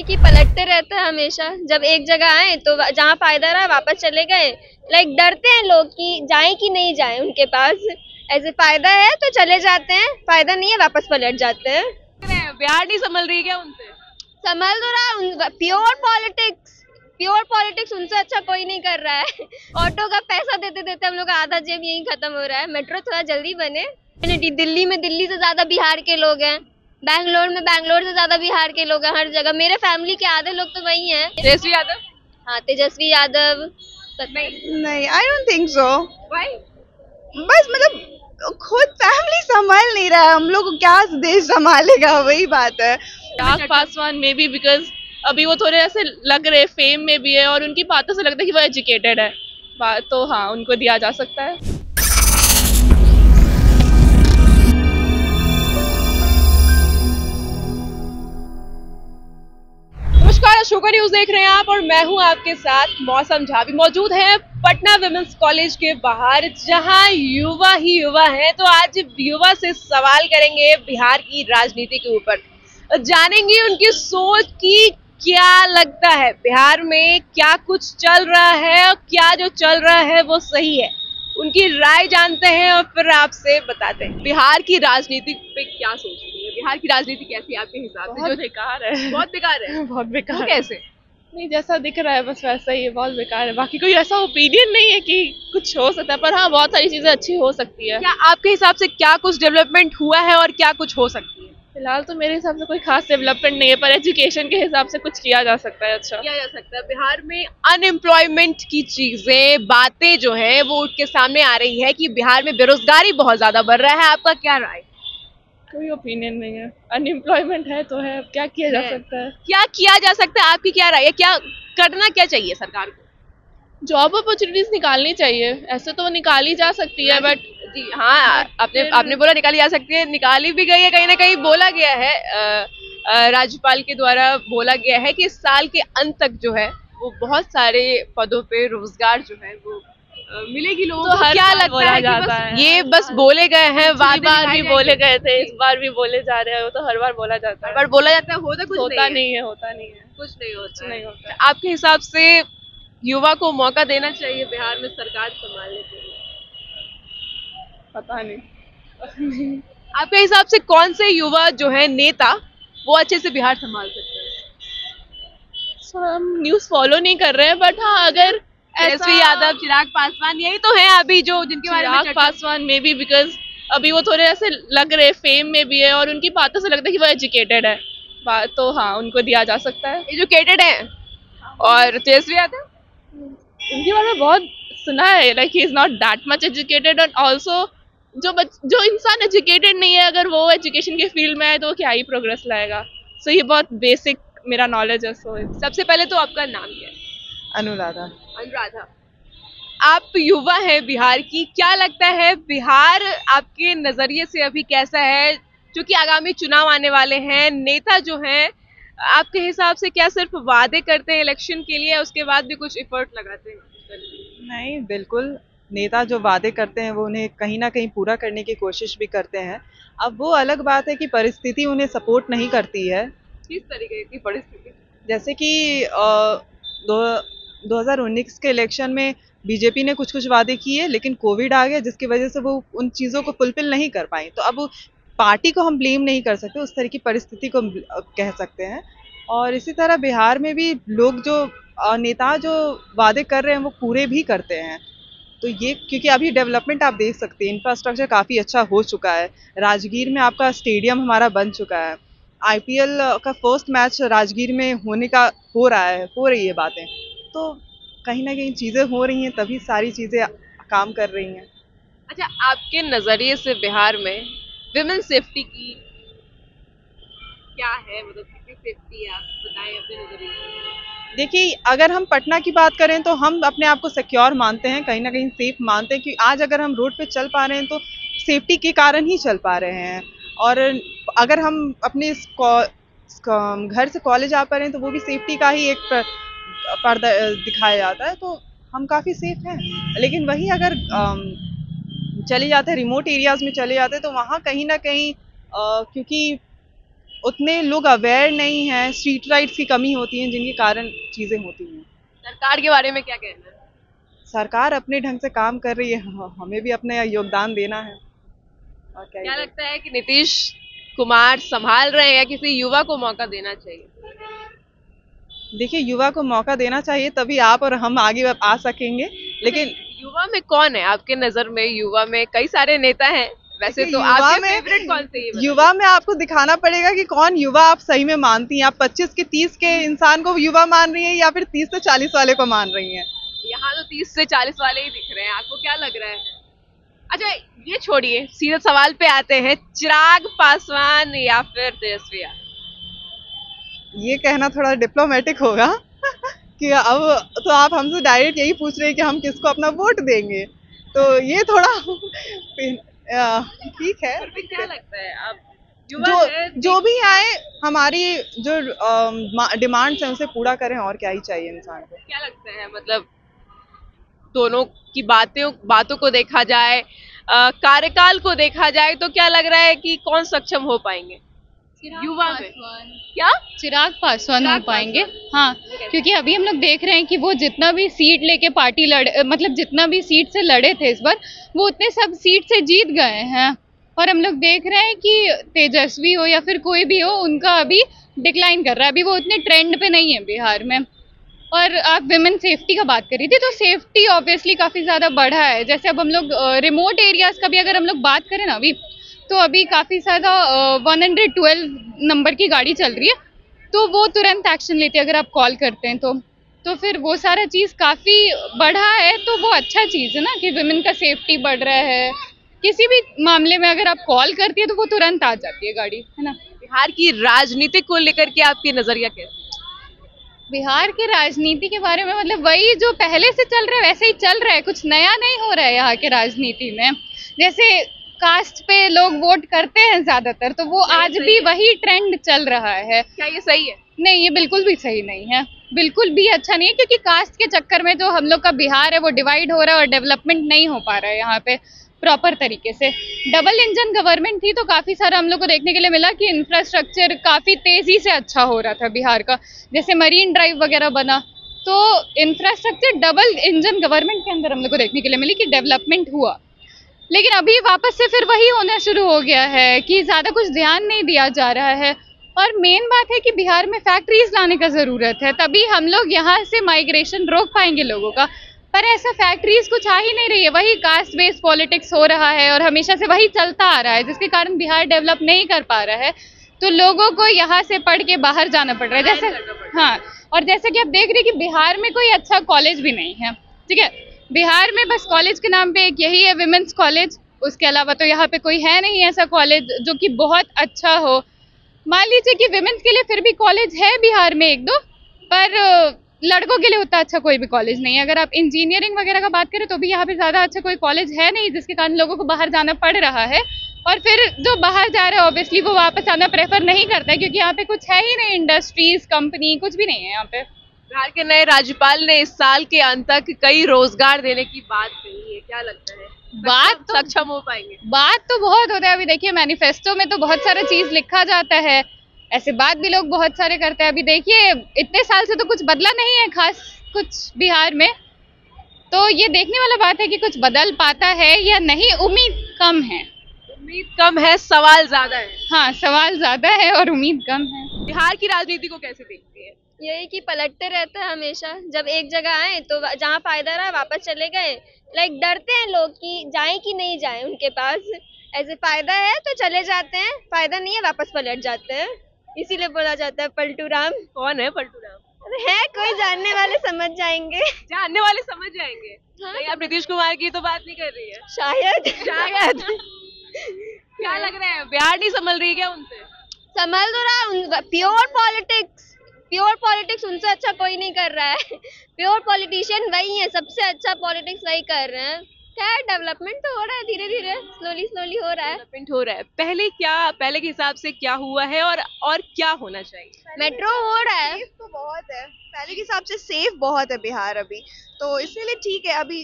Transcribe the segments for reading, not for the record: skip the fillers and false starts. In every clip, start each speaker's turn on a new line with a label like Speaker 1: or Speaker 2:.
Speaker 1: राजनीतिकी पलटते रहते हैं हमेशा। जब एक जगह आए तो जहाँ फायदा रहा वापस चले गए। लाइक डरते हैं लोग कि जाएं कि नहीं जाएं उनके पास। ऐसे फायदा है तो चले जाते हैं, फायदा नहीं है वापस पलट जाते हैं।
Speaker 2: बिहार नहीं संभल रही क्या उनसे?
Speaker 1: संभल तो रहा, प्योर पॉलिटिक्स उनसे अच्छा कोई नहीं कर रहा है। ऑटो का पैसा देते देते हम लोग का आधा जेब यही खत्म हो रहा है। मेट्रो थोड़ा जल्दी बने। दिल्ली में दिल्ली से ज्यादा बिहार के लोग हैं, बैंगलोर में बैंगलोर से ज्यादा बिहार के लोग हैं। हर जगह मेरे फैमिली के आधे लोग तो वही हैं।
Speaker 2: तेजस्वी यादव?
Speaker 1: हाँ, तेजस्वी यादव।
Speaker 3: नहीं, I don't think so.
Speaker 2: Why?
Speaker 3: बस मतलब खुद फैमिली संभाल नहीं रहा है, हम लोग को क्या देश संभालेगा, वही बात है।
Speaker 2: चिराग पासवान में भी बिकॉज अभी वो थोड़े ऐसे लग रहे फेम में भी है और उनकी बातों से लगता है कि वो एजुकेटेड है, तो हाँ उनको दिया जा सकता है। नमस्कार, अशोका न्यूज देख रहे हैं आप और मैं हूं आपके साथ मौसम झा। भी मौजूद है पटना विमेंस कॉलेज के बाहर, जहां युवा ही युवा हैं। तो आज युवा से सवाल करेंगे बिहार की राजनीति के ऊपर, जानेंगे उनकी सोच की क्या लगता है बिहार में क्या कुछ चल रहा है और क्या जो चल रहा है वो सही है। उनकी राय जानते हैं और फिर आपसे बताते हैं बिहार की राजनीति पे क्या सोचती है। बिहार की राजनीति कैसी है आपके हिसाब से? जो बेकार है, बहुत बेकार है। बहुत बेकार है। कैसे? नहीं, जैसा दिख रहा है बस वैसा ही है, बहुत बेकार है। बाकी कोई ऐसा ओपिनियन नहीं है कि कुछ हो सकता है, पर हाँ बहुत सारी चीजें अच्छी हो सकती है। क्या आपके हिसाब से क्या कुछ डेवलपमेंट हुआ है और क्या कुछ हो सकती है? फिलहाल तो मेरे हिसाब से कोई खास डेवलपमेंट नहीं है, पर एजुकेशन के हिसाब से कुछ किया जा सकता है। अच्छा किया जा सकता है। बिहार में अनएम्प्लॉयमेंट की चीजें बातें जो है वो उठ के सामने आ रही है कि बिहार में बेरोजगारी बहुत ज्यादा बढ़ रहा है। आपका क्या राय? कोई ओपिनियन नहीं है, अनएम्प्लॉयमेंट है तो है, क्या किया जा सकता है? क्या किया जा सकता है? आपकी क्या राय है? क्या करना क्या चाहिए सरकार को? जॉब अपॉर्चुनिटीज निकालनी चाहिए। ऐसे तो निकाली जा सकती है, बट जी हाँ, आपने बोला निकाली जा सकती है, निकाली भी गई है। कहीं ना कहीं बोला गया है, राज्यपाल के द्वारा बोला गया है कि इस साल के अंत तक जो है वो बहुत सारे पदों पे रोजगार जो है वो मिलेगी लोगों को। क्या लगता है कि बस ये बस बोले गए हैं, बार भी बोले गए थे, इस बार भी बोले जा रहे हैं, वो तो हर बार बोला जाता है। हर बार बोला जाता है, होता कुछ होता नहीं है, कुछ नहीं होता है। आपके हिसाब से युवा को मौका देना चाहिए बिहार में सरकार संभालने के लिए? पता नहीं। आपके हिसाब से कौन से युवा जो है नेता वो अच्छे से बिहार संभाल सकते हैं? हम न्यूज फॉलो नहीं कर रहे हैं, बट हाँ अगर तेजस्वी यादव, चिराग पासवान, यही तो है अभी जो जिनके बारे में चिराग पासवान में भी बिकॉज अभी वो थोड़े ऐसे लग रहे फेम में भी है और उनकी बातों से लगता है कि वो एजुकेटेड है, तो हाँ उनको दिया जा सकता है। एजुकेटेड है। और तेजस्वी यादव, उनके बारे में बहुत सुना है, like he is not that much educated. And also जो इंसान एजुकेटेड नहीं है, अगर वो एजुकेशन के फील्ड में है तो क्या ही प्रोग्रेस लाएगा। सो ये बहुत बेसिक मेरा नॉलेज है। सो सबसे पहले तो आपका नाम क्या है? अनुराधा। अनुराधा, आप युवा हैं बिहार की, क्या लगता है बिहार आपके नजरिए से अभी कैसा है? क्योंकि आगामी चुनाव आने वाले हैं, नेता जो हैं आपके हिसाब से क्या सिर्फ वादे करते हैं इलेक्शन के लिए, उसके बाद भी कुछ एफर्ट लगाते हैं?
Speaker 3: नहीं, बिल्कुल नेता जो वादे करते हैं वो उन्हें कहीं ना कहीं पूरा करने की कोशिश भी करते हैं। अब वो अलग बात है कि परिस्थिति उन्हें सपोर्ट नहीं करती है।
Speaker 2: किस तरीके की परिस्थिति?
Speaker 3: जैसे कि 2019 के इलेक्शन में बीजेपी ने कुछ वादे किए, लेकिन कोविड आ गया जिसकी वजह से वो उन चीज़ों को फुलफिल नहीं कर पाई। तो अब पार्टी को हम ब्लेम नहीं कर सकते, उस तरह की परिस्थिति को कह सकते हैं। और इसी तरह बिहार में भी लोग जो नेता जो वादे कर रहे हैं वो पूरे भी करते हैं। तो ये क्योंकि अभी डेवलपमेंट आप देख सकते हैं, इंफ्रास्ट्रक्चर काफ़ी अच्छा हो चुका है। राजगीर में आपका स्टेडियम हमारा बन चुका है। आईपीएल का फर्स्ट मैच राजगीर में हो रही है बातें। तो कहीं ना कहीं चीज़ें हो रही हैं, तभी सारी चीज़ें काम कर रही हैं।
Speaker 2: अच्छा, आपके नजरिए से बिहार में विमेन सेफ्टी की क्या है, मतलब कितनी सेफ्टी है, आप बताएं अपने नजरिए से।
Speaker 3: देखिए, अगर हम पटना की बात करें तो हम अपने आप को सिक्योर मानते हैं, कहीं ना कहीं सेफ मानते हैं कि आज अगर हम रोड पे चल पा रहे हैं तो सेफ्टी के कारण ही चल पा रहे हैं। और अगर हम अपने घर से कॉलेज आ पा रहे हैं तो वो भी सेफ्टी का ही एक पर्दा दिखाया जाता है, तो हम काफ़ी सेफ हैं। लेकिन वही अगर चले जाते हैं रिमोट एरियाज़ में चले जाते हैं तो वहाँ कहीं ना कहीं क्योंकि उतने लोग अवेयर नहीं हैं, स्ट्रीट राइट्स की कमी होती है जिनके कारण चीजें होती हैं।
Speaker 2: सरकार के बारे में क्या कहना है?
Speaker 3: सरकार अपने ढंग से काम कर रही है, हमें भी अपना योगदान देना है। और क्या
Speaker 2: क्या लगता है कि नीतीश कुमार संभाल रहे हैं या किसी युवा को मौका देना चाहिए?
Speaker 3: देखिए, युवा को मौका देना चाहिए, तभी आप और हम आगे आ सकेंगे। लेकिन
Speaker 2: युवा में कौन है आपके नजर में? युवा में कई सारे नेता हैं, वैसे तो
Speaker 3: युवा
Speaker 2: आपके
Speaker 3: में
Speaker 2: फेवरेट कौन से?
Speaker 3: युवा में आपको दिखाना पड़ेगा कि कौन युवा आप सही में मानती हैं। आप 25 के 30 के इंसान को युवा मान रही हैं या फिर 30 से 40 वाले को मान रही हैं?
Speaker 2: यहाँ तो 30 से 40 वाले ही दिख रहे हैं, आपको क्या लग रहा है? अच्छा ये छोड़िए, सीधा सवाल पे आते हैं, चिराग पासवान या फिर तेजस्वी यादव?
Speaker 3: ये कहना थोड़ा डिप्लोमेटिक होगा कि अब तो आप हमसे डायरेक्ट यही पूछ रहे हैं कि हम किसको अपना वोट देंगे, तो ये थोड़ा ठीक है।
Speaker 2: फिर भी क्या लगता है आप युवा है,
Speaker 3: जो भी आए, हमारी जो डिमांड्स हैं उसे पूरा करें, और क्या ही चाहिए इंसान को।
Speaker 2: क्या लगता है मतलब दोनों की बातों को देखा जाए, कार्यकाल को देखा जाए, तो क्या लग रहा है कि कौन सक्षम हो पाएंगे युवा में? क्या
Speaker 4: चिराग पासवान हो पाएंगे? हाँ, क्योंकि अभी हम लोग देख रहे हैं कि वो जितना भी सीट लेके पार्टी मतलब जितना भी सीट से लड़े थे इस बार, वो उतने सब सीट से जीत गए हैं। और हम लोग देख रहे हैं कि तेजस्वी हो या फिर कोई भी हो, उनका अभी डिक्लाइन कर रहा है, अभी वो उतने ट्रेंड पे नहीं है बिहार में। और आप विमेन सेफ्टी का बात कर रही थी, तो सेफ्टी ऑब्वियसली काफ़ी ज़्यादा बढ़ा है। जैसे अब हम लोग रिमोट एरियाज़ का भी अगर हम लोग बात करें ना, अभी तो अभी काफ़ी ज़्यादा 112 नंबर की गाड़ी चल रही है, तो वो तुरंत एक्शन लेती है अगर आप कॉल करते हैं तो फिर वो सारा चीज़ काफ़ी बढ़ा है। तो वो अच्छा चीज़ है ना कि विमेन का सेफ्टी बढ़ रहा है। किसी भी मामले में अगर आप कॉल करती है तो वो तुरंत आ जाती है गाड़ी, है ना।
Speaker 2: बिहार की राजनीति को लेकर के आपकी नजरिया कैसी?
Speaker 4: बिहार की राजनीति के बारे में मतलब वही जो पहले से चल रहा है वैसे ही चल रहा है, कुछ नया नहीं हो रहा है यहाँ के राजनीति में। जैसे कास्ट पे लोग वोट करते हैं ज्यादातर, तो वो आज भी वही ट्रेंड चल रहा है।
Speaker 2: क्या ये सही है?
Speaker 4: नहीं, ये बिल्कुल भी सही नहीं है, बिल्कुल भी अच्छा नहीं है, क्योंकि कास्ट के चक्कर में जो हम लोग का बिहार है वो डिवाइड हो रहा है और डेवलपमेंट नहीं हो पा रहा है यहाँ पे प्रॉपर तरीके से। डबल इंजन गवर्नमेंट थी तो काफ़ी सारा हम लोग को देखने के लिए मिला कि इंफ्रास्ट्रक्चर काफ़ी तेज़ी से अच्छा हो रहा था बिहार का। जैसे मरीन ड्राइव वगैरह बना, तो इंफ्रास्ट्रक्चर डबल इंजन गवर्नमेंट के अंदर हम लोग को देखने के लिए मिली कि डेवलपमेंट हुआ। लेकिन अभी वापस से फिर वही होना शुरू हो गया है कि ज़्यादा कुछ ध्यान नहीं दिया जा रहा है। और मेन बात है कि बिहार में फैक्ट्रीज लाने का ज़रूरत है, तभी हम लोग यहाँ से माइग्रेशन रोक पाएंगे लोगों का। पर ऐसा फैक्ट्रीज कुछ आ ही नहीं रही है, वही कास्ट बेस्ड पॉलिटिक्स हो रहा है और हमेशा से वही चलता आ रहा है, जिसके कारण बिहार डेवलप नहीं कर पा रहा है। तो लोगों को यहाँ से पढ़ के बाहर जाना पड़ रहा है। जैसे हाँ, और जैसे कि आप देख रहे हैं कि बिहार में कोई अच्छा कॉलेज भी नहीं है, ठीक है। बिहार में बस कॉलेज के नाम पे एक यही है विमेंस कॉलेज, उसके अलावा तो यहाँ पे कोई है नहीं ऐसा कॉलेज जो कि बहुत अच्छा हो। मान लीजिए कि विमेंस के लिए फिर भी कॉलेज है बिहार में एक दो, पर लड़कों के लिए उतना अच्छा कोई भी कॉलेज नहीं है। अगर आप इंजीनियरिंग वगैरह का बात करें तो भी यहाँ पे ज़्यादा अच्छा कोई कॉलेज है नहीं, जिसके कारण लोगों को बाहर जाना पड़ रहा है। और फिर जो बाहर जा रहा है ऑब्वियसली वो वापस आना प्रेफर नहीं करता है, क्योंकि यहाँ पे कुछ है ही नहीं, इंडस्ट्रीज कंपनी कुछ भी नहीं है यहाँ पे।
Speaker 2: बिहार के नए राज्यपाल ने इस साल के अंत तक कई रोजगार देने की बात कही है, क्या लगता है
Speaker 4: बात तो
Speaker 2: सक्षम हो पाएंगे?
Speaker 4: बात तो बहुत होता है। अभी देखिए मैनिफेस्टो में तो बहुत सारा चीज लिखा जाता है, ऐसे बात भी लोग बहुत सारे करते हैं। अभी देखिए इतने साल से तो कुछ बदला नहीं है खास कुछ बिहार में, तो ये देखने वाला बात है कि कुछ बदल पाता है या नहीं। उम्मीद कम है।
Speaker 2: उम्मीद कम है, सवाल ज्यादा है।
Speaker 4: हाँ, सवाल ज्यादा है और उम्मीद कम है।
Speaker 2: बिहार की राजनीति को कैसे देखती है?
Speaker 1: यही कि पलटते रहते हैं हमेशा, जब एक जगह आए तो जहाँ फायदा रहा वापस चले गए। लाइक डरते हैं लोग कि जाएं कि नहीं जाएं उनके पास, ऐसे फायदा है तो चले जाते हैं, फायदा नहीं है वापस पलट जाते हैं, इसीलिए बोला जाता है पलटू राम।
Speaker 2: कौन है पलटू राम?
Speaker 1: है कोई, जानने वाले समझ जाएंगे।
Speaker 2: जानने वाले समझ जाएंगे।
Speaker 1: हाँ,
Speaker 2: नहीं, आप नीतीश कुमार की तो बात नहीं कर रही है?
Speaker 1: शायद
Speaker 2: शायद क्या लग रहा है, बिहार नहीं संभल रही क्या उनसे?
Speaker 1: संभल तो रहा। प्योर पॉलिटिक्स उनसे अच्छा कोई नहीं कर रहा है। प्योर पॉलिटिशियन वही है, सबसे अच्छा पॉलिटिक्स वही कर रहे हैं। क्या डेवलपमेंट तो हो रहा है, धीरे धीरे स्लोली हो रहा है।
Speaker 2: डेवलपमेंट हो रहा है। पहले के हिसाब से क्या हुआ है और क्या होना चाहिए?
Speaker 1: मेट्रो हो रहा है
Speaker 5: तो बहुत है, पहले के हिसाब से सेफ बहुत है बिहार अभी, तो इसीलिए ठीक है। अभी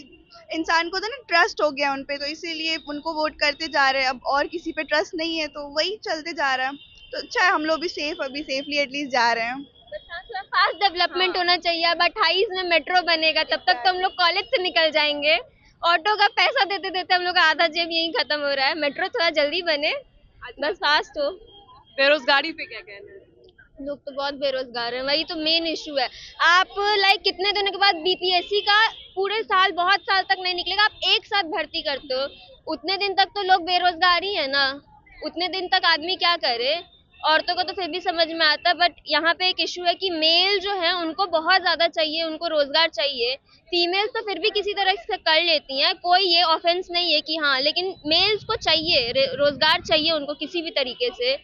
Speaker 5: इंसान को तो ना ट्रस्ट हो गया उन पे, तो इसीलिए उनको वोट करते जा रहे हैं। अब और किसी पे ट्रस्ट नहीं है तो वही चलते जा रहा है। तो अच्छा है, हम लोग भी सेफली एटलीस्ट जा रहे हैं।
Speaker 1: फास्ट डेवलपमेंट होना चाहिए। अब 28 में मेट्रो बनेगा, तब तक तो हम लोग कॉलेज से निकल जाएंगे। ऑटो का पैसा देते देते हम लोग का आधा जेब यही खत्म हो रहा है। मेट्रो थोड़ा जल्दी बने, बस फास्ट हो।
Speaker 2: बेरोजगारी पे क्या कहना है?
Speaker 1: लोग तो बहुत बेरोजगार हैं, वही तो मेन इशू है। आप कितने दिनों के बाद बीपीएससी का पूरे साल, बहुत साल तक नहीं निकलेगा, आप एक साथ भर्ती करते हो, उतने दिन तक तो लोग बेरोजगार ही है ना। उतने दिन तक आदमी क्या करे? औरतों को तो फिर भी समझ में आता है, बट यहाँ पे एक इशू है कि मेल जो है उनको बहुत ज्यादा चाहिए, उनको रोजगार चाहिए। फीमेल तो फिर भी किसी तरह से कर लेती हैं, कोई ये ऑफेंस नहीं है कि हाँ, लेकिन मेल्स को चाहिए, रोजगार चाहिए उनको किसी भी तरीके से।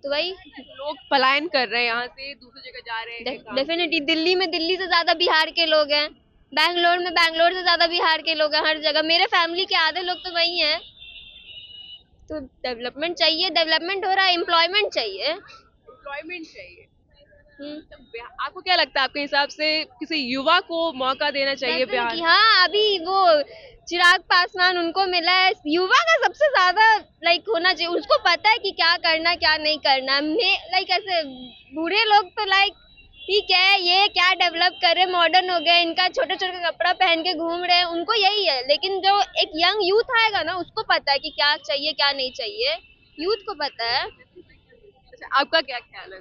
Speaker 1: तो वही
Speaker 2: लोग पलायन कर रहे हैं, यहाँ से दूसरी जगह जा रहे हैं।
Speaker 1: डेफिनेटली दिल्ली से ज्यादा बिहार के लोग हैं, बैंगलोर से ज्यादा बिहार के लोग हैं, हर जगह। मेरे फैमिली के आधे लोग तो वही हैं। तो डेवलपमेंट चाहिए, डेवलपमेंट हो रहा है, एम्प्लॉयमेंट चाहिए।
Speaker 2: तो आपको क्या लगता है, आपके हिसाब से किसी युवा को मौका देना चाहिए बिहार?
Speaker 1: हाँ, अभी वो चिराग पासवान उनको मिला है, युवा का सबसे ज्यादा होना चाहिए। उसको पता है कि क्या करना क्या नहीं करना। ऐसे बूढ़े लोग तो ठीक है, ये क्या डेवलप कर रहे, मॉडर्न हो गए, इनका छोटे छोटे कपड़ा पहन के घूम रहे हैं, उनको यही है। लेकिन जो एक यंग यूथ आएगा ना, उसको पता है कि क्या चाहिए क्या नहीं चाहिए, यूथ को पता है।
Speaker 2: अच्छा, आपका क्या ख्याल है?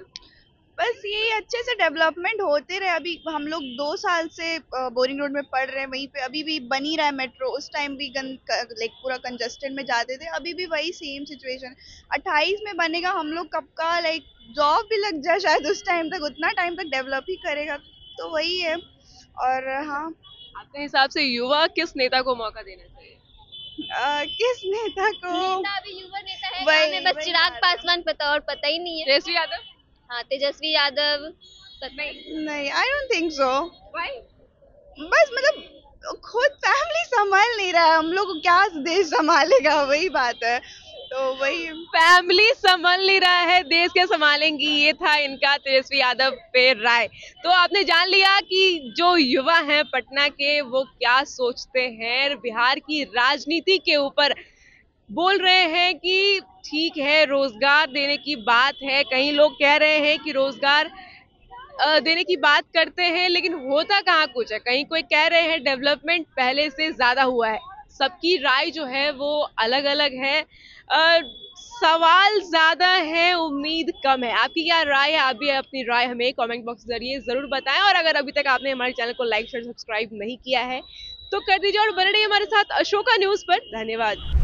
Speaker 5: बस यही अच्छे से डेवलपमेंट होते रहे। अभी हम लोग 2 साल से बोरिंग रोड में पढ़ रहे हैं, वहीं पे अभी भी बन ही रहा है मेट्रो। उस टाइम भी पूरा कंजस्टेड में जाते थे, अभी भी वही सेम सिचुएशन। 28 में बनेगा, हम लोग कब का जॉब भी लग जाए शायद उस टाइम तक, उतना टाइम तक डेवलप ही करेगा। तो वही है। और हाँ,
Speaker 2: आपके हिसाब से युवा किस नेता को मौका देना चाहिए?
Speaker 5: किस नेता को?
Speaker 1: नेता अभी युवा नेता है गाँव में, बस चिराग पासवान पता, और पता ही नहीं है।
Speaker 2: तेजस्वी यादव?
Speaker 1: हाँ, तेजस्वी यादव
Speaker 5: नहीं, आई डोंट थिंक सो। बस मतलब खुद फैमिली संभाल नहीं रहा है, हम लोग को क्या देश संभालेगा, वही बात है। तो वही,
Speaker 2: फैमिली संभाल नहीं रहा है, देश क्या संभालेंगी, ये था इनका तेजस्वी यादव पे राय। तो आपने जान लिया कि जो युवा हैं पटना के, वो क्या सोचते हैं बिहार की राजनीति के ऊपर। बोल रहे हैं कि ठीक है, रोजगार देने की बात है, कई लोग कह रहे हैं कि रोजगार देने की बात करते हैं, लेकिन होता कहाँ कुछ है। कहीं कोई कह रहे हैं डेवलपमेंट पहले से ज्यादा हुआ है। सबकी राय जो है वो अलग अलग है। सवाल ज्यादा है, उम्मीद कम है। आपकी क्या राय है? आप भी अपनी राय हमें कमेंट बॉक्स के जरिए जरूर बताएं। और अगर अभी तक आपने हमारे चैनल को लाइक शेयर सब्सक्राइब नहीं किया है तो कर दीजिए, और बने रहिए हमारे साथ अशोका न्यूज पर। धन्यवाद।